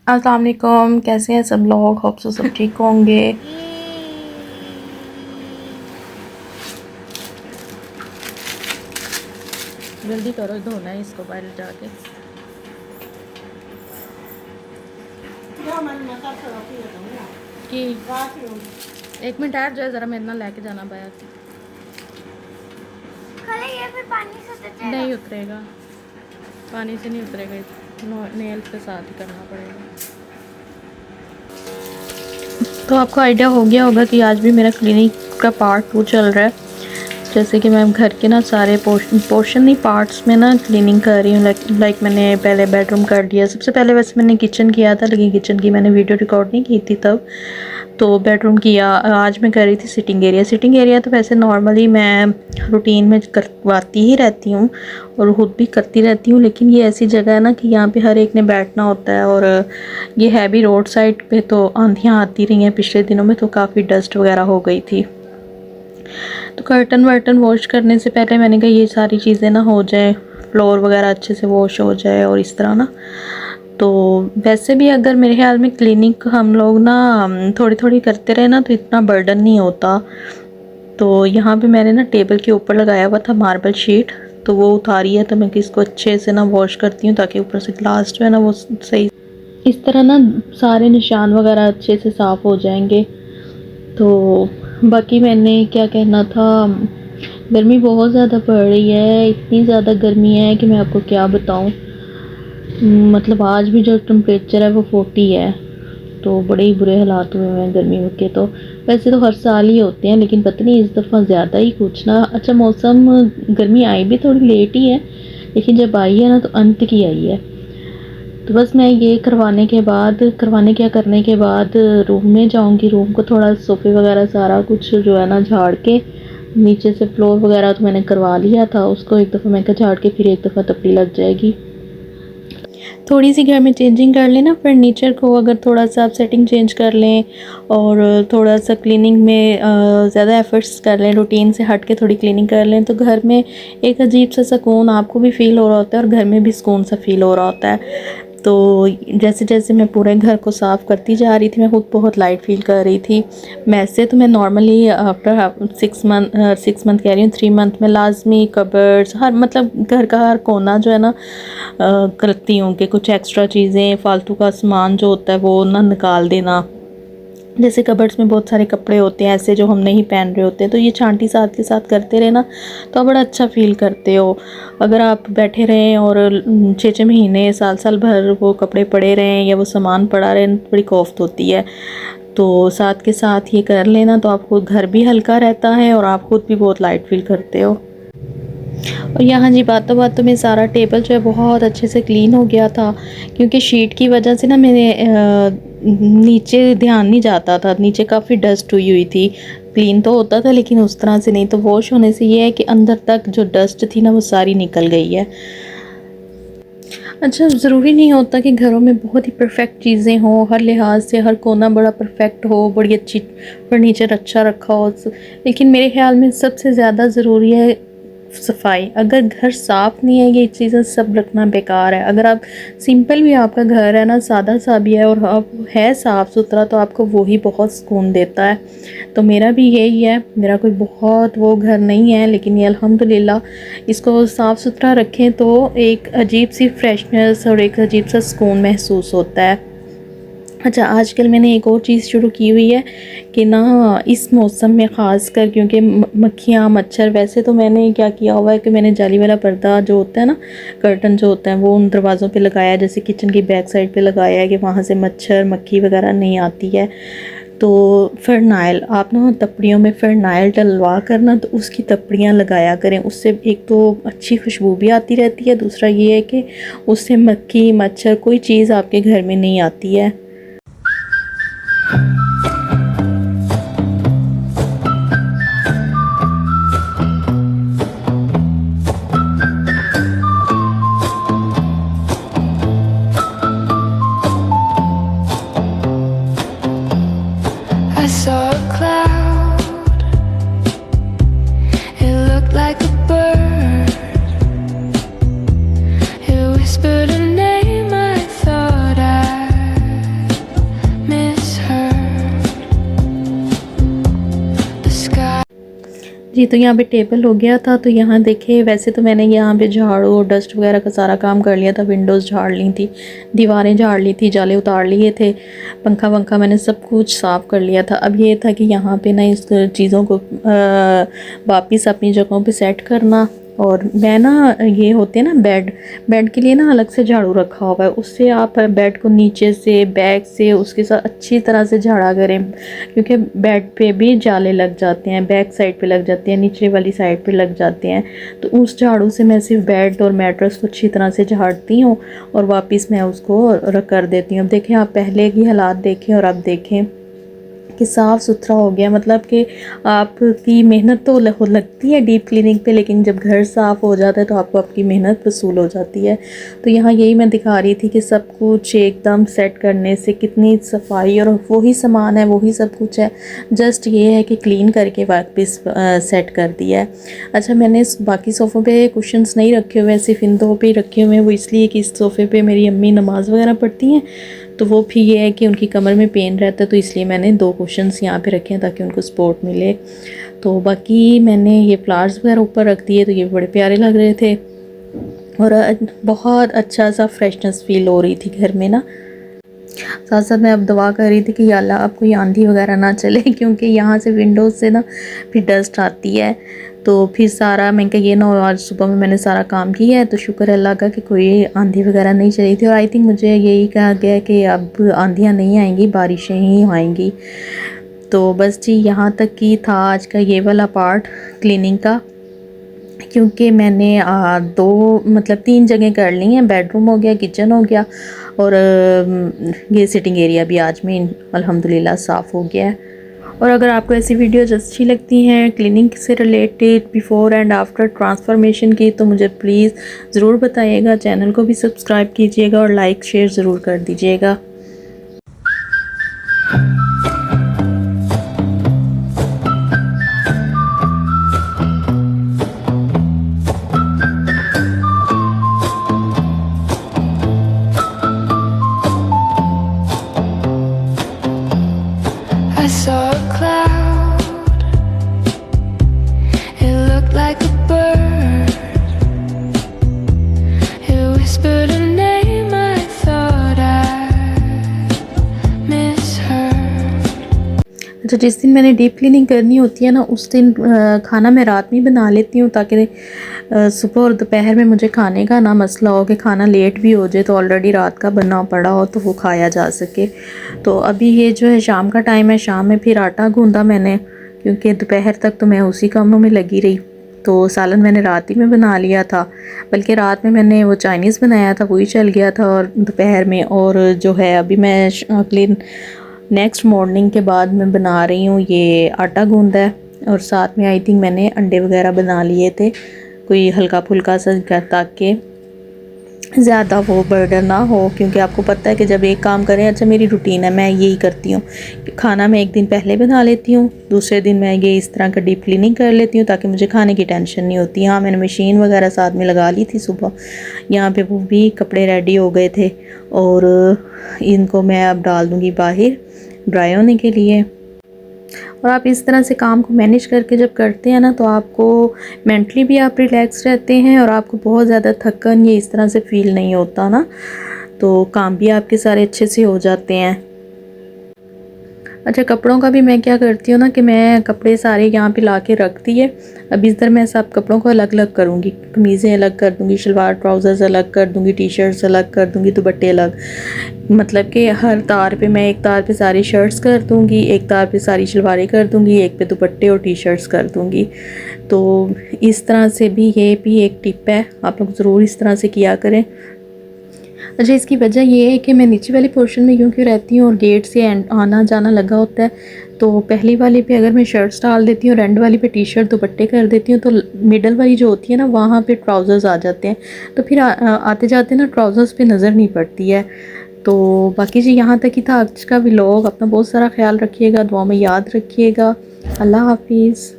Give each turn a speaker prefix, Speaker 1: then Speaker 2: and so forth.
Speaker 1: अस्सलाम वालेकुम, कैसे हैं सब लोग। होप सो सब ठीक होंगे। जल्दी करो, धोना है इसको पहले जाके। कि एक मिनट ठहर जाए ज़रा, मेरे ना लेके जाना बाहर।
Speaker 2: ये फिर पानी से उतर जाएगा?
Speaker 1: नहीं उतरेगा, पानी से नहीं उतरेगा, नेल्स के साथ ही करना पड़ेगा। तो आपको आइडिया हो गया होगा कि आज भी मेरा क्लिनिक का पार्ट 2 चल रहा है। जैसे कि मैं घर के ना सारे पोर्शन नहीं पार्ट्स में ना क्लीनिंग कर रही हूँ। लाइक मैंने पहले बेडरूम कर दिया, सबसे पहले वैसे मैंने किचन किया था, लेकिन किचन की मैंने वीडियो रिकॉर्ड नहीं की थी तब। तो बेडरूम किया। आज मैं कर रही थी सिटिंग एरिया। सिटिंग एरिया तो वैसे नॉर्मली मैं रूटीन में करवाती ही रहती हूँ और ख़ुद भी करती रहती हूँ, लेकिन ये ऐसी जगह है ना कि यहाँ पे हर एक ने बैठना होता है। और ये है भी रोड साइड पे, तो आंधियाँ आती रही हैं पिछले दिनों में, तो काफ़ी डस्ट वगैरह हो गई थी। तो कर्टन वर्टन वॉश करने से पहले मैंने कहा ये सारी चीज़ें ना हो जाए, फ्लोर वगैरह अच्छे से वॉश हो जाए और इस तरह ना। तो वैसे भी अगर मेरे ख्याल में क्लीनिक हम लोग ना थोड़ी थोड़ी करते रहे ना तो इतना बर्डन नहीं होता। तो यहाँ पे मैंने ना टेबल के ऊपर लगाया हुआ था मार्बल शीट, तो वो उतारी है, तो मैं इसको अच्छे से ना वॉश करती हूँ ताकि ऊपर से ग्लास जो है ना वो सही इस तरह ना सारे निशान वगैरह अच्छे से साफ़ हो जाएंगे। तो बाकी मैंने क्या कहना था, गर्मी बहुत ज़्यादा पड़ रही है, इतनी ज़्यादा गर्मी है कि मैं आपको क्या बताऊं। मतलब आज भी जो टेम्परेचर है वो 40 है, तो बड़े ही बुरे हालात हुए हैं गर्मी के। तो वैसे तो हर साल ही होते हैं, लेकिन पता नहीं इस दफ़ा ज़्यादा ही कुछ ना। अच्छा मौसम, गर्मी आई भी थोड़ी लेट ही है, लेकिन जब आई है ना तो अंत की आई है। तो बस मैं ये करने के बाद रूम में जाऊंगी। रूम को थोड़ा सोफ़े वगैरह सारा कुछ जो है ना झाड़ के, नीचे से फ्लोर वगैरह तो मैंने करवा लिया था, उसको एक दफ़ा मैं झाड़ के फिर एक दफ़ा तपड़ी लग जाएगी। थोड़ी सी घर में चेंजिंग कर लें ना फर्नीचर को, अगर थोड़ा सा आप सेटिंग चेंज कर लें और थोड़ा सा क्लीनिंग में ज़्यादा एफर्ट्स कर लें, रूटीन से हट के थोड़ी क्लीनिंग कर लें, तो घर में एक अजीब सा सुकून आपको भी फ़ील हो रहा होता है और घर में भी सुकून सा फ़ील हो रहा होता है। तो जैसे जैसे मैं पूरे घर को साफ़ करती जा रही थी, मैं खुद बहुत लाइट फील कर रही थी। वैसे तो मैं नॉर्मली आफ्टर 6 मंथ कह रही हूँ, 3 मंथ में लाजमी कबर्ड्स हर मतलब घर का हर कोना जो है ना करती हूँ कि कुछ एक्स्ट्रा चीज़ें फालतू का सामान जो होता है वो ना निकाल देना। जैसे कबर्ड्स में बहुत सारे कपड़े होते हैं ऐसे जो हम नहीं पहन रहे होते हैं, तो ये छांटी साथ के साथ करते रहे ना तो आप बड़ा अच्छा फ़ील करते हो। अगर आप बैठे रहें और 6-6 महीने साल साल भर वो कपड़े पड़े रहें या वो सामान पड़ा रहे, बड़ी कोफ्त होती है। तो साथ के साथ ये कर लेना तो आपको घर भी हल्का रहता है और आप खुद भी बहुत लाइट फील करते हो। और यहाँ जी बातों बातों में सारा टेबल जो है बहुत अच्छे से क्लीन हो गया था, क्योंकि शीट की वजह से ना मैंने नीचे ध्यान नहीं जाता था, नीचे काफ़ी डस्ट हुई हुई थी। क्लीन तो होता था लेकिन उस तरह से नहीं, तो वॉश होने से ये है कि अंदर तक जो डस्ट थी ना वो सारी निकल गई है। अच्छा, ज़रूरी नहीं होता कि घरों में बहुत ही परफेक्ट चीज़ें हों, हर लिहाज से हर कोना बड़ा परफेक्ट हो, बड़ी अच्छी फर्नीचर अच्छा रखा हो, लेकिन मेरे ख्याल में सबसे ज़्यादा ज़रूरी है सफाई। अगर घर साफ़ नहीं है, ये चीज़ें सब रखना बेकार है। अगर आप सिंपल भी आपका घर है ना, सादा सा भी है और आप है साफ़ सुथरा, तो आपको वही बहुत सुकून देता है। तो मेरा भी यही है, मेरा कोई बहुत वो घर नहीं है, लेकिन ये अल्हम्दुलिल्लाह इसको साफ़ सुथरा रखें तो एक अजीब सी फ्रेशनेस और एक अजीब सा सुकून महसूस होता है। अच्छा, आजकल मैंने एक और चीज़ शुरू की हुई है कि ना इस मौसम में ख़ास कर, क्योंकि मक्खियाँ मच्छर, वैसे तो मैंने क्या किया हुआ है कि मैंने जाली वाला पर्दा जो होता है ना, कर्टन जो होता है वो उन दरवाज़ों पे लगाया है, जैसे किचन की बैक साइड पे लगाया है कि वहाँ से मच्छर मक्खी वगैरह नहीं आती है। तो फ़िनाइल, आप ना तपड़ियों में फ़िनाइल डलवा कर ना तो उसकी तपड़ियाँ लगाया करें, उससे एक तो अच्छी खुशबू भी आती रहती है, दूसरा ये है कि उससे मक्खी मच्छर कोई चीज़ आपके घर में नहीं आती है।
Speaker 2: I saw a cloud, it looked like a bird, it whispered a name I thought I
Speaker 1: जी, तो यहाँ पे टेबल हो गया था। तो यहाँ देखिए, वैसे तो मैंने यहाँ पे झाड़ू और डस्ट वगैरह का सारा काम कर लिया था, विंडोज़ झाड़ ली थी, दीवारें झाड़ ली थी, जाले उतार लिए थे, पंखा वंखा मैंने सब कुछ साफ़ कर लिया था। अब ये था कि यहाँ पे ना इस चीज़ों को वापस अपनी जगहों पे सेट करना। और मैं ना, ये होते हैं ना बेड के लिए ना अलग से झाड़ू रखा हुआ है, उससे आप बेड को नीचे से बैक से उसके साथ अच्छी तरह से झाड़ा करें, क्योंकि बेड पे भी जाले लग जाते हैं, बैक साइड पे लग जाते हैं, नीचे वाली साइड पे लग जाते हैं। तो उस झाड़ू से मैं सिर्फ बेड और मैट्रेस को अच्छी तरह से झाड़ती हूँ और वापस मैं उसको रख कर देती हूँ। अब देखें, आप पहले की हालात देखें और अब देखें कि साफ़ सुथरा हो गया। मतलब कि आपकी मेहनत तो लगती है डीप क्लीनिंग पे, लेकिन जब घर साफ़ हो जाता है तो आपको आपकी मेहनत वसूल हो जाती है। तो यहाँ यही मैं दिखा रही थी कि सब कुछ एकदम सेट करने से कितनी सफाई, और वही सामान है, वही सब कुछ है, जस्ट ये है कि क्लीन करके वापस सेट कर दिया है। अच्छा, मैंने बाकी सोफ़ों पे कुशन्स नहीं रखे हुए हैं, सिर्फ इन दो पे रखे हुए हैं। वो इसलिए कि इस सोफ़े पे मेरी अम्मी नमाज़ वगैरह पढ़ती हैं, तो वो भी ये है कि उनकी कमर में पेन रहता है, तो इसलिए मैंने दो कुशन्स यहाँ पे रखे हैं ताकि उनको सपोर्ट मिले। तो बाकी मैंने ये फ्लावर्स वगैरह ऊपर रख दिए, तो ये बड़े प्यारे लग रहे थे और बहुत अच्छा सा फ्रेशनेस फील हो रही थी घर में ना। साथ साथ मैं अब दुआ कर रही थी कि या अल्लाह अब कोई आंधी वगैरह ना चले, क्योंकि यहाँ से विंडोज़ से ना फिर डस्ट आती है। तो फिर सारा मैं कहा ये ना, आज सुबह में मैंने सारा काम किया है, तो शुक्र अल्लाह का कि कोई आंधी वगैरह नहीं चली थी। और आई थिंक मुझे यही कहा गया कि अब आंधियाँ नहीं आएंगी, बारिशें ही आएंगी। तो बस जी, यहाँ तक की था आज का ये वाला पार्ट क्लीनिंग का, क्योंकि मैंने तीन जगह कर ली हैं। बेडरूम हो गया, किचन हो गया, और ये सिटिंग एरिया भी आज में अल्हम्दुलिल्लाह साफ़ हो गया है। और अगर आपको ऐसी वीडियोज अच्छी लगती हैं क्लीनिंग से related, before and after transformation की, तो मुझे प्लीज़ ज़रूर बताइएगा। चैनल को भी सब्सक्राइब कीजिएगा और लाइक शेयर ज़रूर कर दीजिएगा।
Speaker 2: I saw a cloud. It looked like a bird. It whispered a name I thought I misheard.
Speaker 1: अच्छा, जिस दिन मैंने डीप क्लीनिंग करनी होती है ना, उस दिन खाना मैं रात में बना लेती हूँ, ताकि सुबह और दोपहर में मुझे खाने का ना मसला हो कि खाना लेट भी हो जाए तो ऑलरेडी रात का बना पड़ा हो तो वो खाया जा सके। तो अभी ये जो है शाम का टाइम है, शाम में फिर आटा गूंदा मैंने, क्योंकि दोपहर तक तो मैं उसी कामों में लगी रही। तो सालन मैंने रात ही में बना लिया था, बल्कि रात में मैंने वो चाइनीज़ बनाया था, वही चल गया था, और दोपहर में, और जो है अभी मैं अगले नेक्स्ट मॉर्निंग के बाद मैं बना रही हूँ ये आटा गूंदा है। और साथ में आई थिंक मैंने अंडे वगैरह बना लिए थे, कोई हल्का फुल्का सा, ताकि ज़्यादा वो बर्डन ना हो। क्योंकि आपको पता है कि जब एक काम करें, अच्छा मेरी रूटीन है, मैं यही करती हूँ कि खाना मैं एक दिन पहले बना लेती हूँ, दूसरे दिन मैं ये इस तरह का डीप क्लीनिंग कर लेती हूँ, ताकि मुझे खाने की टेंशन नहीं होती। हाँ, मैंने मशीन वगैरह साथ में लगा ली थी सुबह, यहाँ पे वो भी कपड़े रेडी हो गए थे, और इनको मैं अब डाल दूँगी बाहर ड्राई होने के लिए। और आप इस तरह से काम को मैनेज करके जब करते हैं ना, तो आपको मेंटली भी आप रिलैक्स रहते हैं, और आपको बहुत ज़्यादा थकन ये इस तरह से फ़ील नहीं होता ना, तो काम भी आपके सारे अच्छे से हो जाते हैं। अच्छा, कपड़ों का भी मैं क्या करती हूँ ना, कि मैं कपड़े सारे यहाँ पे ला के रख दिए। अब इस तरह मैं सब कपड़ों को अलग अलग करूँगी, कमीज़ें अलग कर दूँगी, शलवार ट्राउज़र्स अलग कर दूँगी, टी शर्ट्स अलग कर दूँगी, दुपट्टे अलग। मतलब कि हर तार पे मैं एक तार पे सारी शर्ट्स कर दूँगी, एक तार पे सारी शलवारें कर दूँगी, एक पे दुपट्टे और टी शर्ट्स कर दूँगी। तो इस तरह से भी ये भी एक टिप है, आप लोग ज़रूर इस तरह से किया करें। अच्छा, इसकी वजह ये है कि मैं नीचे वाले पोर्शन में क्योंकि रहती हूँ और गेट से आना जाना लगा होता है, तो पहली वाली पे अगर मैं शर्ट्स डाल देती हूँ, एंड वाली पे टी शर्ट दुपट्टे कर देती हूँ, तो मिडल वाली जो होती है ना, वहाँ पे ट्राउज़र्स आ जाते हैं, तो फिर आते जाते ना ट्राउज़र्स पे नज़र नहीं पड़ती है। तो बाकी जी, यहाँ तक ही था आज का व्लॉग। अपना बहुत सारा ख्याल रखिएगा, दुआ में याद रखिएगा। अल्लाह हाफिज़।